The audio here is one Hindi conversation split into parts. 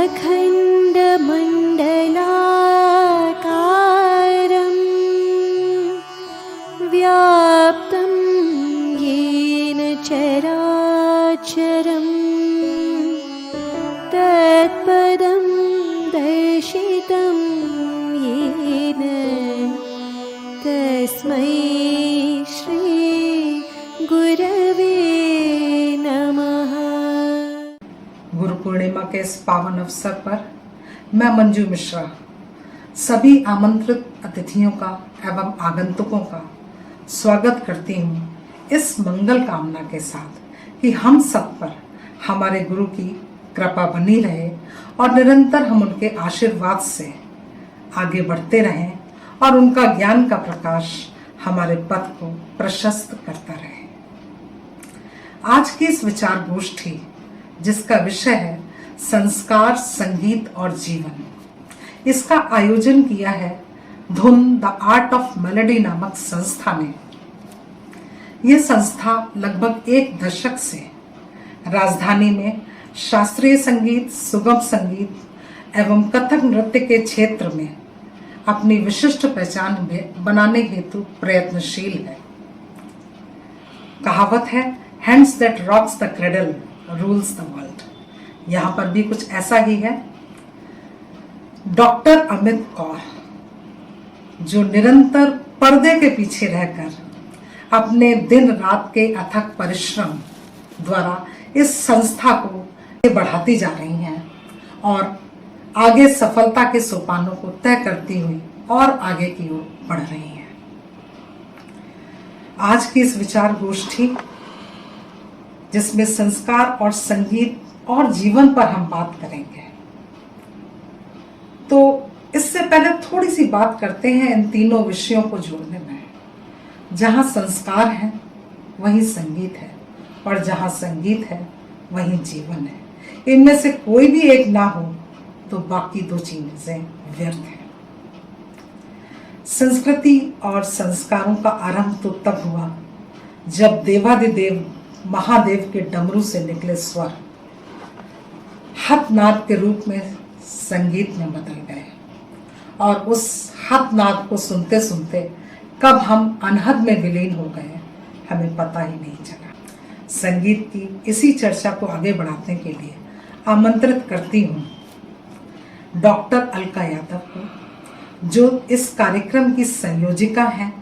अखण्डमण्डलाकारं व्याप्तं येन चराचरं तत्पदं दर्शितं येन तस्मै श्री गुरवे नमः। गुरु पूर्णिमा के इस पावन अवसर पर मैं मंजू मिश्रा सभी आमंत्रित अतिथियों का एवं आगंतुकों का स्वागत करती हूँ इस मंगल कामना के साथ कि हम सब पर हमारे गुरु की कृपा बनी रहे और निरंतर हम उनके आशीर्वाद से आगे बढ़ते रहें और उनका ज्ञान का प्रकाश हमारे पथ को प्रशस्त करता रहे। आज की इस विचार गोष्ठी जिसका विषय है संस्कार, संगीत और जीवन, इसका आयोजन किया है धुन द आर्ट ऑफ मेलोडी नामक संस्था ने। यह संस्था लगभग 1 दशक से राजधानी में शास्त्रीय संगीत, सुगम संगीत एवं कथक नृत्य के क्षेत्र में अपनी विशिष्ट पहचान बनाने हेतु प्रयत्नशील है। कहावत है, hands that rocks the cradle rules the world. यहाँ पर भी कुछ ऐसा ही है। डॉक्टर अमित कौर जो निरंतर पर्दे के पीछे रहकर अपने दिन रात के अथक परिश्रम द्वारा इस संस्था को बढ़ाती जा रही हैं और आगे सफलता के सोपानों को तय करती हुई और आगे की ओर बढ़ रही हैं। आज की इस विचार गोष्ठी जिसमें संस्कार और संगीत और जीवन पर हम बात करेंगे, तो इससे पहले थोड़ी सी बात करते हैं इन तीनों विषयों को जोड़ने में। जहाँ संस्कार है वहीं संगीत है और जहाँ संगीत है वहीं जीवन है। इनमें से कोई भी एक ना हो तो बाकी 2 चीजें व्यर्थ हैं। संस्कृति और संस्कारों का आरंभ तो तब हुआ जब देवादिदेव महादेव के डमरू से निकले स्वर हथनाद के रूप में संगीत में बदल गए और उस हथनाद को सुनते सुनते कब हम अनहद में विलीन हो गए हमें पता ही नहीं चला। संगीत की इसी चर्चा को आगे बढ़ाने के लिए आमंत्रित करती हूँ डॉक्टर अलका यादव को, जो इस कार्यक्रम की संयोजिका हैं,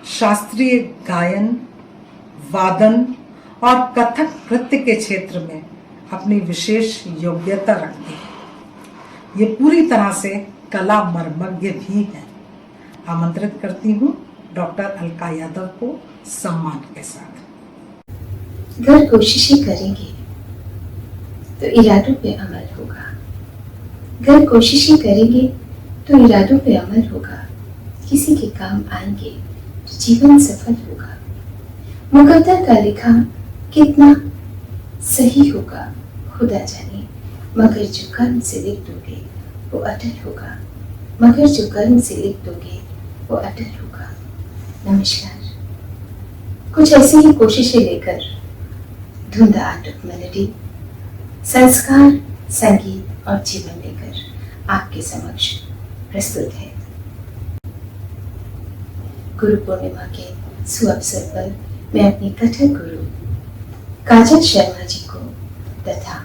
शास्त्रीय गायन, वादन और कथक नृत्य के क्षेत्र में अपनी विशेष योग्यता रखती है। ये पूरी तरह से कला मर्मज्ञ भी है। आमंत्रित करती हूँ डॉक्टर अलका यादव को सम्मान के साथ। अगर कोशिशें करेंगे तो इरादों पे अमल होगा। अगर कोशिशें करेंगे तो इरादों पे अमल होगा। किसी के काम आएंगे तो जीवन सफल होगा। मुकद्दर का लिखा कितना सही होगा खुदा जाने, मगर जो कर्म से लिख दोगे वो अटल होगा। मगर जो कर्म से लिख दोगे वो अटल होगा। नमस्कार। कुछ ऐसी ही कोशिशें लेकर धुन द आर्ट ऑफ मेलोडी, संस्कार, संगीत और जीवन लेकर आपके समक्ष प्रस्तुत है। गुरु पूर्णिमा के सुअवसर पर मैं अपने कथक गुरु काजल शर्मा जी को तथा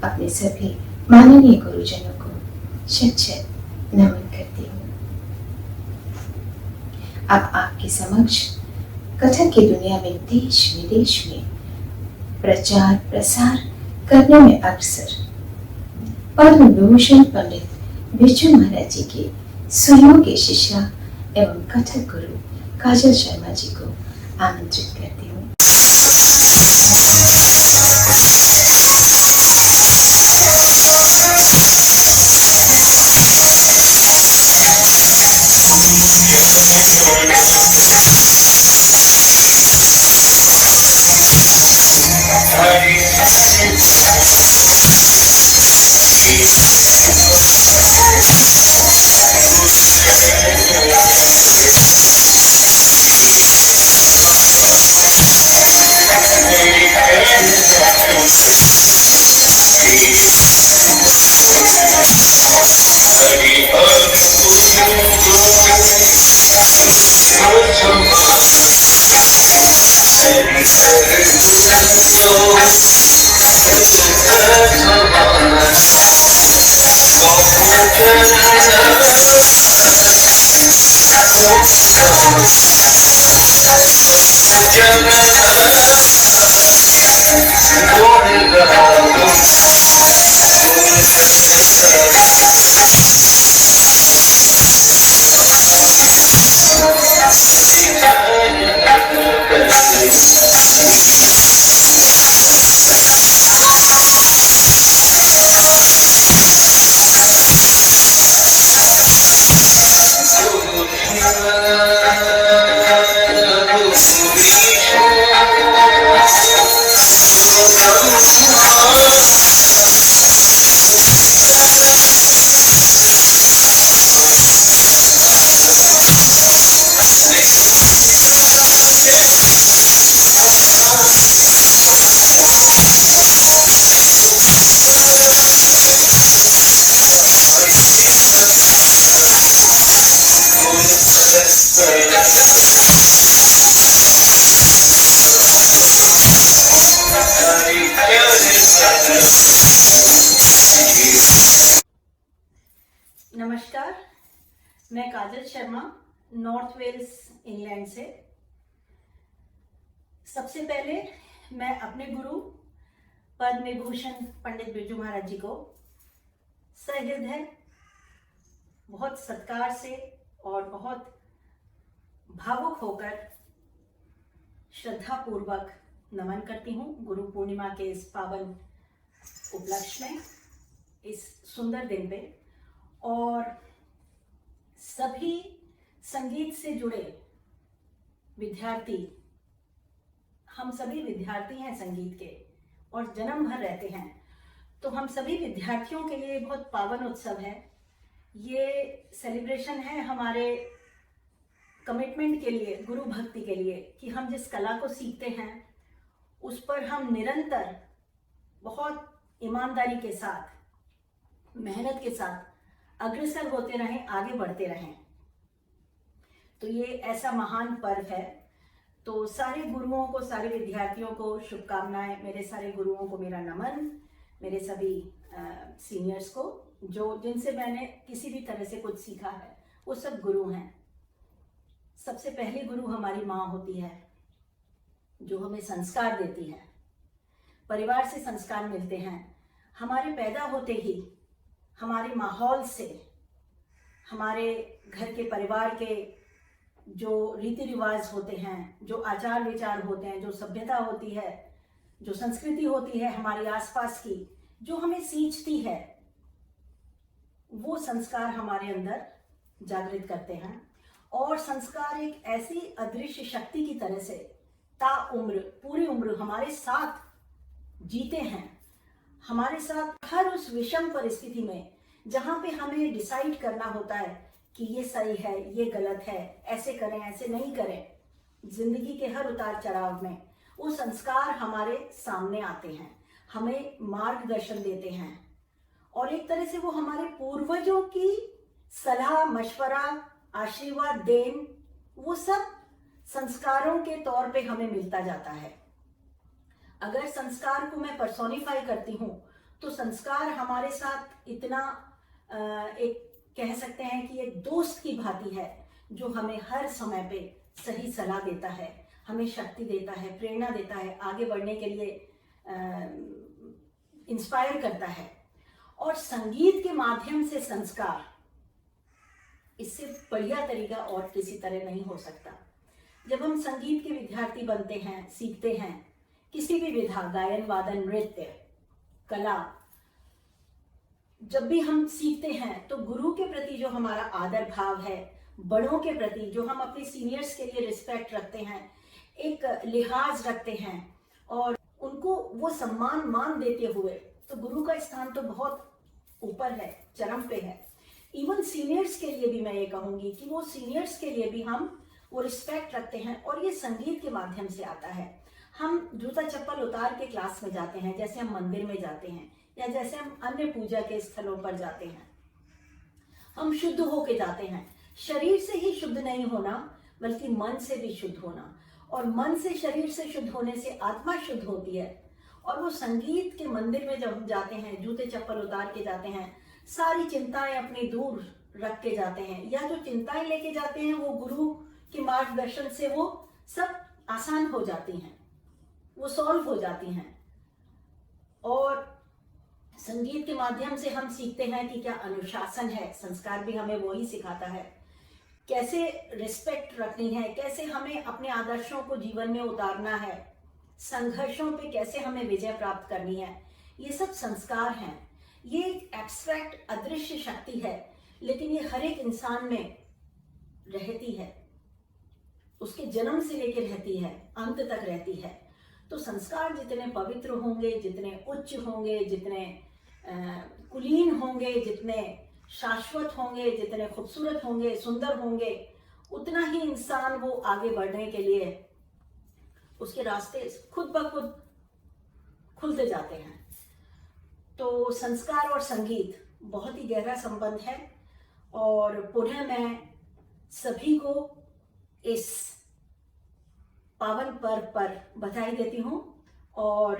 अपने सभी माननीय गुरुजनों को शत शत नमन करती हूँ। अब आपके समक्ष कथक की दुनिया में देश विदेश में प्रचार प्रसार करने में अक्सर पद्म विभूषण पंडित बिरजू महाराज जी के सुयोग्य शिष्या एवं कथक गुरु काजल शर्मा जी को आमंत्रित करती हूँ। नमस्कार, मैं काजल शर्मा नॉर्थ वेल्स इंग्लैंड से। सबसे पहले मैं अपने गुरु पद्म विभूषण पंडित बिरजू महाराज जी को सहृदय बहुत सत्कार से और बहुत भावुक होकर श्रद्धा पूर्वक नमन करती हूँ। गुरु पूर्णिमा के इस पावन उपलक्ष्य में, इस सुंदर दिन पे, और सभी संगीत से जुड़े विद्यार्थी, हम सभी विद्यार्थी हैं संगीत के और जन्म भर रहते हैं, तो हम सभी विद्यार्थियों के लिए बहुत पावन उत्सव है। ये सेलिब्रेशन है हमारे कमिटमेंट के लिए, गुरु भक्ति के लिए, कि हम जिस कला को सीखते हैं उस पर हम निरंतर बहुत ईमानदारी के साथ, मेहनत के साथ अग्रसर होते रहें, आगे बढ़ते रहें। तो ये ऐसा महान पर्व है। तो सारे गुरुओं को, सारे विद्यार्थियों को शुभकामनाएं, मेरे सारे गुरुओं को मेरा नमन, मेरे सभी सीनियर्स को, जो जिनसे मैंने किसी भी तरह से कुछ सीखा है, वो सब गुरु हैं। सबसे पहले गुरु हमारी माँ होती है, जो हमें संस्कार देती है। परिवार से संस्कार मिलते हैं। हमारे पैदा होते ही हमारे माहौल से, हमारे घर के परिवार के जो रीति रिवाज होते हैं, जो आचार विचार होते हैं, जो सभ्यता होती है, जो संस्कृति होती है हमारे आसपास की, जो हमें सींचती है, वो संस्कार हमारे अंदर जागृत करते हैं। और संस्कार एक ऐसी अदृश्य शक्ति की तरह से ताउम्र, पूरी उम्र हमारे साथ जीते हैं। हमारे साथ हर उस विषम परिस्थिति में, जहाँ पे हमें डिसाइड करना होता है कि ये सही है, ये गलत है, ऐसे करें, ऐसे नहीं करें, जिंदगी के हर उतार चढ़ाव में वो संस्कार हमारे सामने आते हैं, हमें मार्गदर्शन देते हैं। और एक तरह से वो हमारे पूर्वजों की सलाह, मशवरा, आशीर्वाद, देन, वो सब संस्कारों के तौर पे हमें मिलता जाता है। अगर संस्कार को मैं पर्सोनिफाई करती हूँ तो संस्कार हमारे साथ इतना एक कह सकते हैं कि एक दोस्त की भांति है, जो हमें हर समय पे सही सलाह देता है, हमें शक्ति देता है, प्रेरणा देता है, आगे बढ़ने के लिए इंस्पायर करता है। और संगीत के माध्यम से संस्कार, इससे बढ़िया तरीका और किसी तरह नहीं हो सकता। जब हम संगीत के विद्यार्थी बनते हैं, सीखते हैं, किसी भी विधा, गायन, वादन, नृत्य, कला, जब भी हम सीखते हैं तो गुरु के प्रति जो हमारा आदर भाव है, बड़ों के प्रति जो हम अपने सीनियर्स के लिए रिस्पेक्ट रखते हैं, एक लिहाज रखते हैं और उनको वो सम्मान मान देते हुए, तो गुरु का स्थान तो बहुत ऊपर है, चरम पे है। इवन सीनियर्स के लिए भी मैं ये कहूँगी कि वो सीनियर्स के लिए भी हम वो रिस्पेक्ट रखते हैं, और ये संगीत के माध्यम से आता है। हम जूता चप्पल उतार के क्लास में जाते हैं, जैसे हम मंदिर में जाते हैं या जैसे हम अन्य पूजा के स्थलों पर जाते हैं, हम शुद्ध होके जाते हैं। शरीर से ही शुद्ध नहीं होना, बल्कि मन से भी शुद्ध होना। और मन से, शरीर से शुद्ध होने से आत्मा शुद्ध होती है। और वो संगीत के मंदिर में जब जाते हैं, जूते चप्पल उतार के जाते हैं, सारी चिंताएं अपनी दूर रख के जाते हैं, या जो चिंताएं लेके जाते हैं वो गुरु के मार्गदर्शन से वो सब आसान हो जाती हैं, वो सॉल्व हो जाती हैं। और संगीत के माध्यम से हम सीखते हैं कि क्या अनुशासन है। संस्कार भी हमें वही सिखाता है, कैसे रिस्पेक्ट रखनी है, कैसे हमें अपने आदर्शों को जीवन में उतारना है, संघर्षों पे कैसे हमें विजय प्राप्त करनी है। ये सब संस्कार हैं। ये एक एब्स्ट्रैक्ट अदृश्य शक्ति है, लेकिन ये हर एक इंसान में रहती है, उसके जन्म से लेकर रहती है, अंत तक रहती है। तो संस्कार जितने पवित्र होंगे, जितने उच्च होंगे, जितने कुलीन होंगे, जितने शाश्वत होंगे, जितने खूबसूरत होंगे, सुंदर होंगे, उतना ही इंसान वो आगे बढ़ने के लिए उसके रास्ते खुद ब खुद खुलते जाते हैं। तो संस्कार और संगीत बहुत ही गहरा संबंध है। और पुनः मैं सभी को इस पावन पर्व पर बधाई देती हूँ और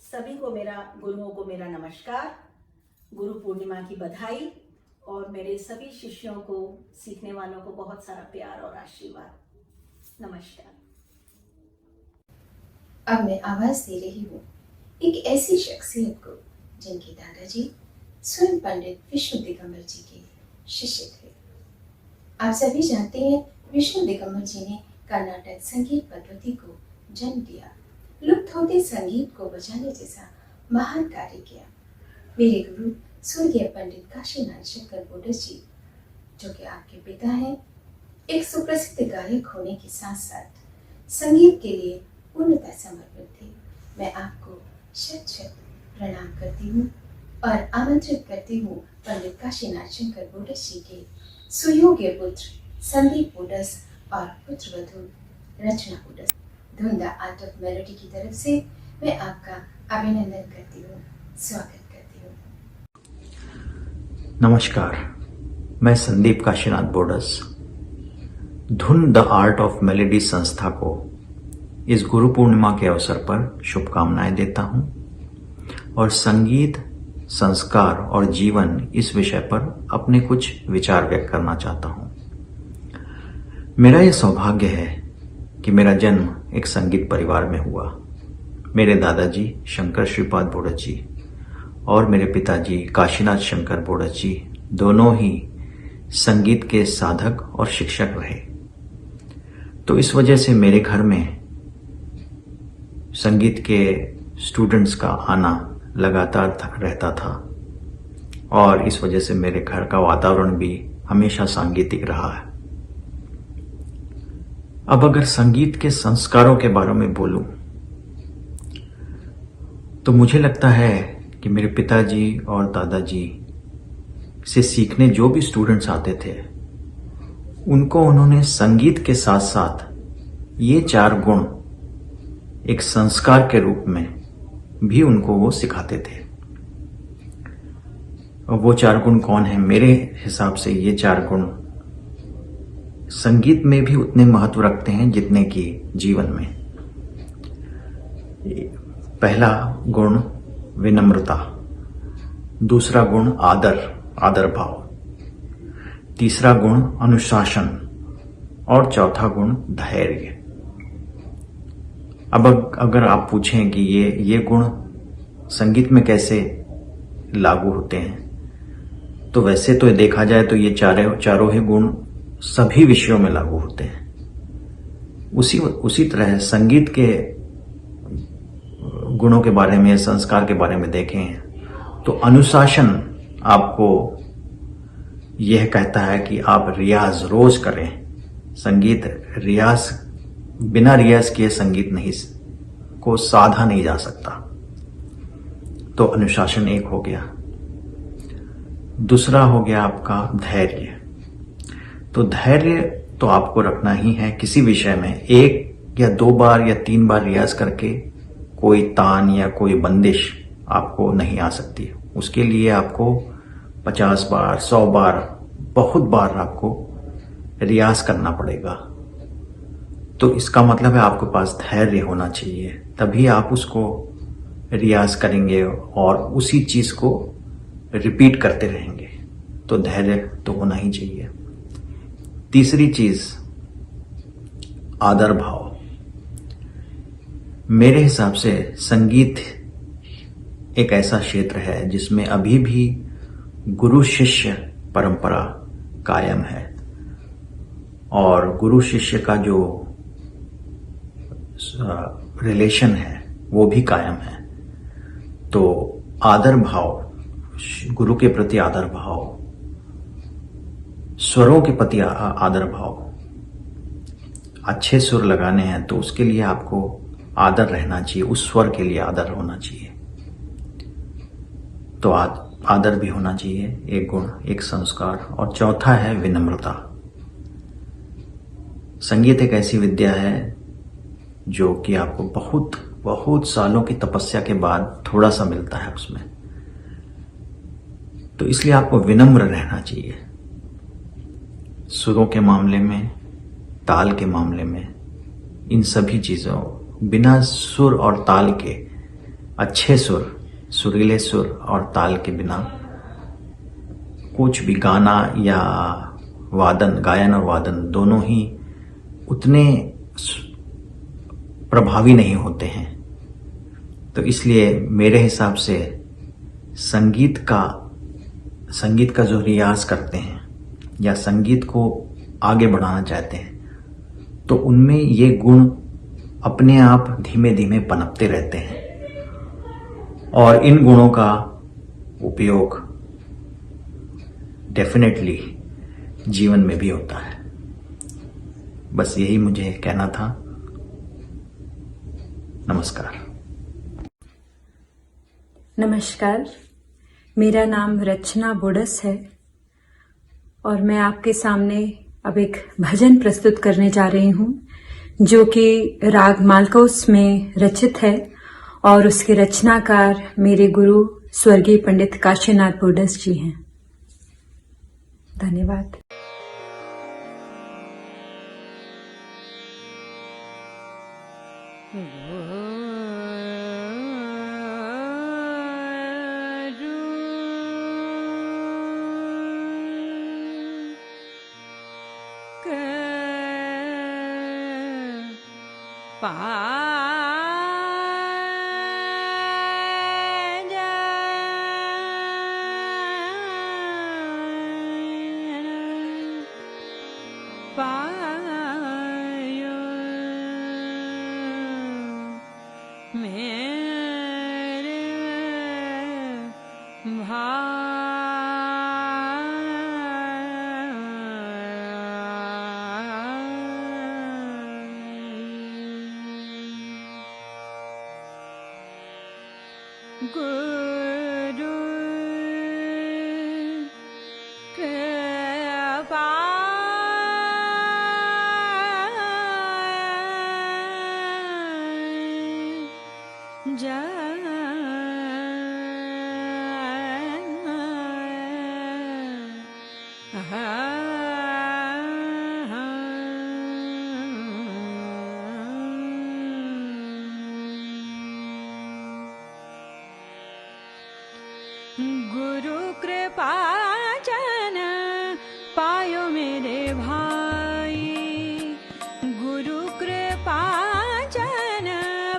सभी को, मेरा गुरुओं को मेरा नमस्कार, गुरु पूर्णिमा की बधाई, और मेरे सभी शिष्यों को, सीखने वालों को बहुत सारा प्यार और आशीर्वाद। नमस्कार। अब मैं आवाज दे रही हूँ एक ऐसी शख्सियत को जिनके दादाजी स्वयं पंडित विष्णु दिगंबर जी के शिष्य थे। आप सभी जानते हैं विष्णु दिगंबर जी ने कर्नाटक संगीत पद्धति को जन्म दिया, लुप्त होते संगीत को बचाने जैसा महान कार्य किया। मेरे गुरु स्वर्गीय पंडित काशीनाथ शंकर बोडस जी, जो कि आपके पिता हैं, एक सुप्रसिद्ध गायक होने के साथ साथ संगीत के लिए पूर्णतः समर्पित थे। मैं आपको शत शत प्रणाम करती हूँ और आमंत्रित करती हूँ पंडित काशीनाथ शंकर बोडस जी के सुयोग्य पुत्र संदीप बोडस और पुत्र वधू रचना बोडस, धुन द आर्ट ऑफ मेलोडी की तरफ से मैं आपका अभिनंदन करती हूँ, स्वागत करती हूँ। नमस्कार, मैं संदीप काशीनाथ बोडस धुन द आर्ट ऑफ मेलोडी संस्था को इस गुरु पूर्णिमा के अवसर पर शुभकामनाएं देता हूं और संगीत, संस्कार और जीवन इस विषय पर अपने कुछ विचार व्यक्त करना चाहता हूं। मेरा यह सौभाग्य है कि मेरा जन्म एक संगीत परिवार में हुआ। मेरे दादाजी शंकर श्रीपाद बोडस जी और मेरे पिताजी काशीनाथ शंकर बोडस जी दोनों ही संगीत के साधक और शिक्षक रहे। तो इस वजह से मेरे घर में संगीत के स्टूडेंट्स का आना लगातार रहता था और इस वजह से मेरे घर का वातावरण भी हमेशा सांगीतिक रहा है। अब अगर संगीत के संस्कारों के बारे में बोलूं तो मुझे लगता है कि मेरे पिताजी और दादाजी से सीखने जो भी स्टूडेंट्स आते थे उनको उन्होंने संगीत के साथ साथ ये 4 गुण एक संस्कार के रूप में भी उनको वो सिखाते थे। वो 4 गुण कौन है? मेरे हिसाब से ये 4 गुण संगीत में भी उतने महत्व रखते हैं जितने कि जीवन में। पहला गुण विनम्रता, दूसरा गुण आदर भाव, तीसरा गुण अनुशासन और चौथा गुण धैर्य। अब अगर आप पूछें कि ये गुण संगीत में कैसे लागू होते हैं, तो वैसे तो देखा जाए तो ये चारों ही गुण सभी विषयों में लागू होते हैं। उसी तरह संगीत के गुणों के बारे में, संस्कार के बारे में देखें तो अनुशासन आपको यह कहता है कि आप रियाज रोज करें। संगीत बिना रियाज किए संगीत को साधा नहीं जा सकता। तो अनुशासन एक हो गया। दूसरा हो गया आपका धैर्य। तो धैर्य तो आपको रखना ही है किसी विषय में। 1 या 2 बार या 3 बार रियाज करके कोई तान या कोई बंदिश आपको नहीं आ सकती। उसके लिए आपको 50 बार, 100 बार, बहुत बार आपको रियाज करना पड़ेगा। तो इसका मतलब है आपके पास धैर्य होना चाहिए, तभी आप उसको रियाज करेंगे और उसी चीज को रिपीट करते रहेंगे। तो धैर्य तो होना ही चाहिए। तीसरी चीज, आदर भाव। मेरे हिसाब से संगीत एक ऐसा क्षेत्र है जिसमें अभी भी गुरु शिष्य परंपरा कायम है और गुरु शिष्य का जो रिलेशन है वो भी कायम है। तो आदर भाव, गुरु के प्रति आदर भाव, स्वरों के प्रति आदर भाव, अच्छे सुर लगाने हैं तो उसके लिए आपको आदर रहना चाहिए, उस स्वर के लिए आदर होना चाहिए। तो आदर भी होना चाहिए, एक गुण, एक संस्कार। और चौथा है विनम्रता। संगीत एक ऐसी विद्या है जो कि आपको बहुत बहुत सालों की तपस्या के बाद थोड़ा सा मिलता है उसमें। तो इसलिए आपको विनम्र रहना चाहिए सुरों के मामले में, ताल के मामले में, इन सभी चीजों। बिना सुर और ताल के, अच्छे सुर, सुरीले सुर और ताल के बिना कुछ भी गाना या वादन, गायन और वादन दोनों ही उतने प्रभावी नहीं होते हैं। तो इसलिए मेरे हिसाब से संगीत का जो रियाज करते हैं या संगीत को आगे बढ़ाना चाहते हैं तो उनमें ये गुण अपने आप धीमे धीमे पनपते रहते हैं और इन गुणों का उपयोग डेफिनेटली जीवन में भी होता है। बस यही मुझे कहना था। नमस्कार। नमस्कार, मेरा नाम रचना बोडस है और मैं आपके सामने अब एक भजन प्रस्तुत करने जा रही हूँ जो कि राग मालकौस में रचित है और उसके रचनाकार मेरे गुरु स्वर्गीय पंडित काशीनाथ बोडस जी हैं। धन्यवाद। गुरु कृपा गुरु कृपा जन पायो मेरे भाई, गुरु कृपा जन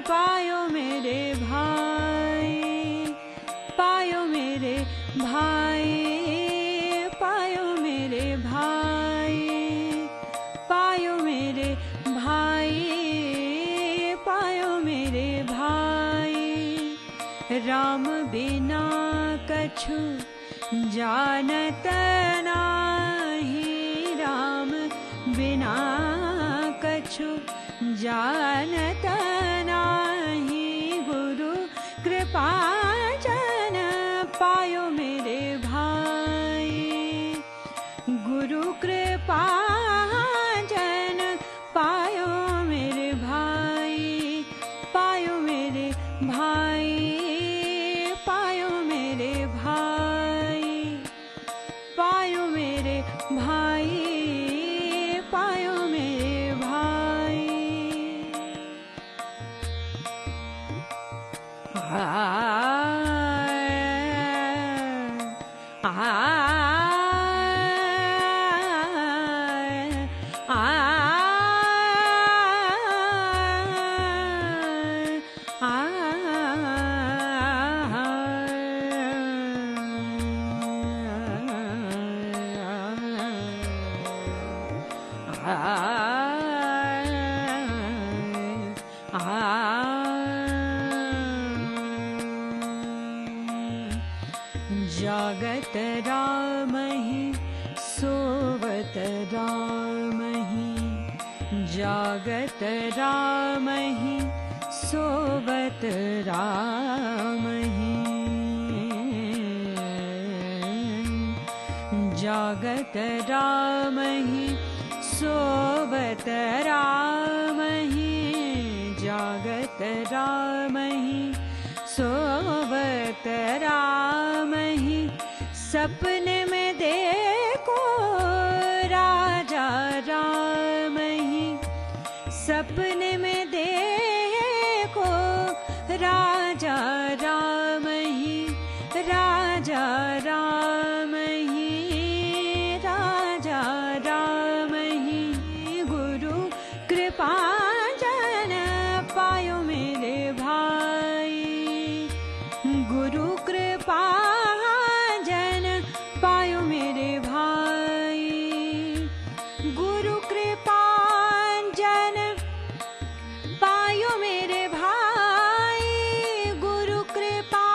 पायो मेरे भाई, पायो मेरे भाई, पायो मेरे भाई, पायो मेरे भाई, पायो मेरे भाई। राम बिना कछु जानत नाही, राम बिना कछु जानत नाही। गुरु कृपा जन पायो मेरे भाई, गुरु कृपा जन पायो मेरे भाई, पायो मेरे भाई, पायो मेरे भाई, पायो मेरे भाई, पायो मेरे भाई। जागत रामहि सोवत रामहि जागत रामहि सोवत रामहि जागत रामहि सोवत रामहि जागत रामहि सोवत रामहि सपने में देखो राजा रामहि सपने में देखो राजा रामहि राजा रामहि राजा रामहि गुरु कृपा जन पायो मेरे भाई गुरु कृपा जन पायो मेरे भाई गुरु कृपा जन पायो मेरे भाई गुरु कृपा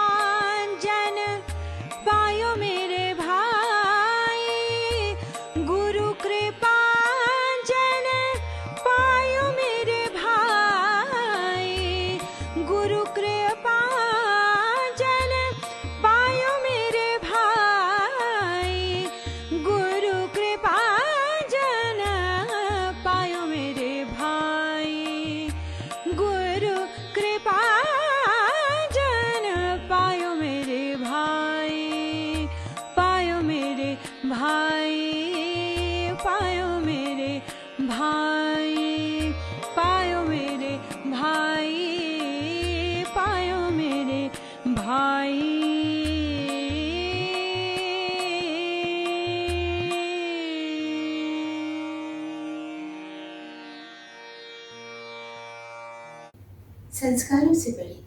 जन पायो मेरे भाई गुरु कृपा जन पायो मेरे भाई गुरु कृपा जन पायो मेरे भाई गुरु कृपा जन पायो मेरे भाई गुरु कृपा जन पायो मेरे भाई पायो मेरे भाई पायो मेरे भाई पायो मेरे भाई पायो मेरे संस्कारों से बड़ी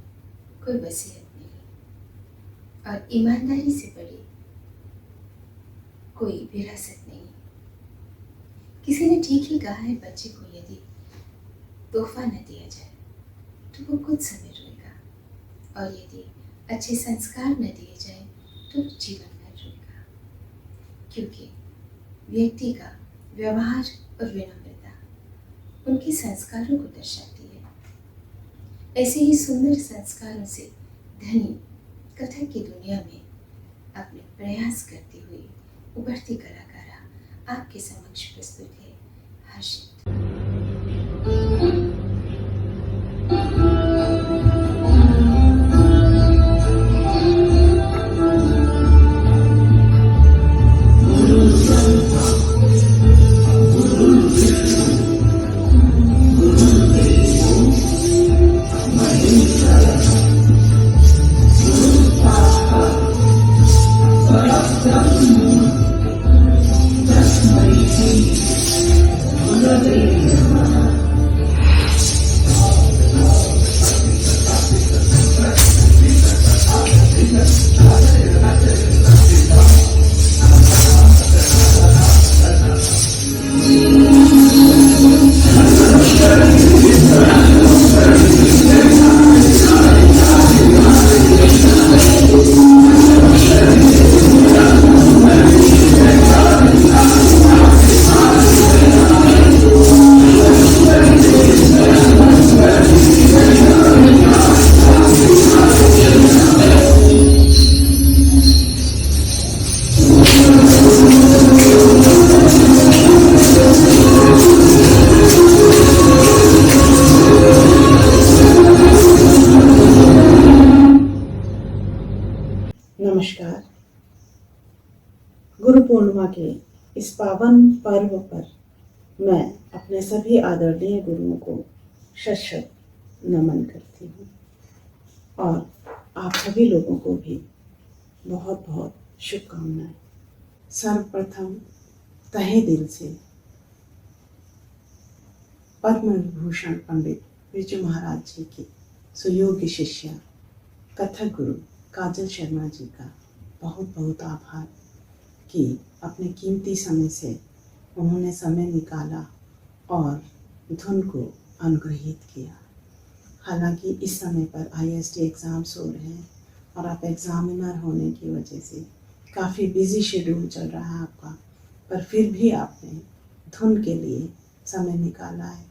कोई वसीयत नहीं और ईमानदारी से बड़ी कोई विरासत नहीं। किसी ने ठीक ही कहा है, बच्चे को यदि तोहफा न दिया जाए तो वो कुछ समय रोएगा और यदि अच्छे संस्कार न दिए जाए तो वो जीवन भर रोएगा, क्योंकि व्यक्ति का व्यवहार और विनम्रता उनके संस्कारों को दर्शाती है। ऐसे ही सुंदर संस्कारों से धनी कथक की दुनिया में अपने प्रयास करती हुई उभरती कलाकारा आपके समक्ष प्रस्तुत है हर्षित। नमस्कार। गुरु पूर्णिमा के इस पावन पर्व पर मैं अपने सभी आदरणीय गुरुओं को शत शत नमन करती हूँ और आप सभी लोगों को भी बहुत बहुत शुभकामनाएं। सर्वप्रथम तहे दिल से पद्म विभूषण पंडित बिरजू महाराज जी की सुयोग्य शिष्या कथक गुरु काजल शर्मा जी का बहुत बहुत आभार कि अपने कीमती समय से उन्होंने समय निकाला और धुन को अनुग्रहित किया। हालांकि इस समय पर IST एग्ज़ाम्स हो रहे हैं और आप एग्ज़ामिनर होने की वजह से काफ़ी बिजी शेड्यूल चल रहा है आपका, पर फिर भी आपने धुन के लिए समय निकाला है।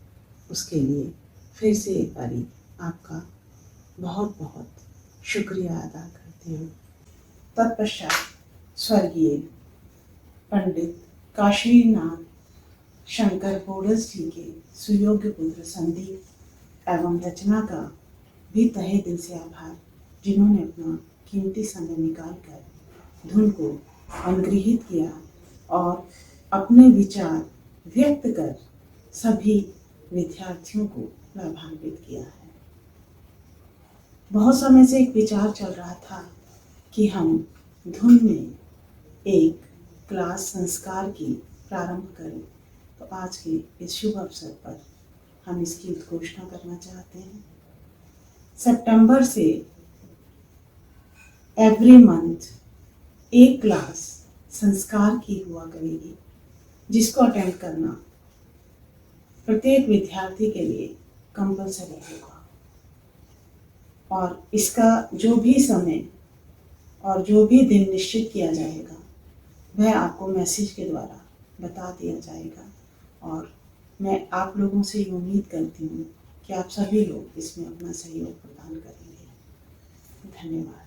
उसके लिए फिर से एक बारी आपका बहुत बहुत शुक्रिया अदा करती हूँ। तत्पश्चात स्वर्गीय पंडित काशीनाथ शंकर बोडस जी के सुयोग्य पुत्र संदीप एवं रचना का भी तहे दिल से आभार, जिन्होंने अपना कीमती समय निकालकर धुन को अनुग्रहित किया और अपने विचार व्यक्त कर सभी विद्यार्थियों को लाभान्वित किया है। बहुत समय से एक विचार चल रहा था कि हम धुन में एक क्लास संस्कार की प्रारंभ करें, तो आज के इस शुभ अवसर पर हम इसकी उद्घोषणा करना चाहते हैं। सितंबर से एवरी मंथ एक क्लास संस्कार की हुआ करेगी, जिसको अटेंड करना प्रत्येक विद्यार्थी के लिए कंपलसरी होगा। और इसका जो भी समय और जो भी दिन निश्चित किया जाएगा वह आपको मैसेज के द्वारा बता दिया जाएगा। और मैं आप लोगों से ये उम्मीद करती हूँ कि आप सभी लोग इसमें अपना सहयोग प्रदान करेंगे। धन्यवाद।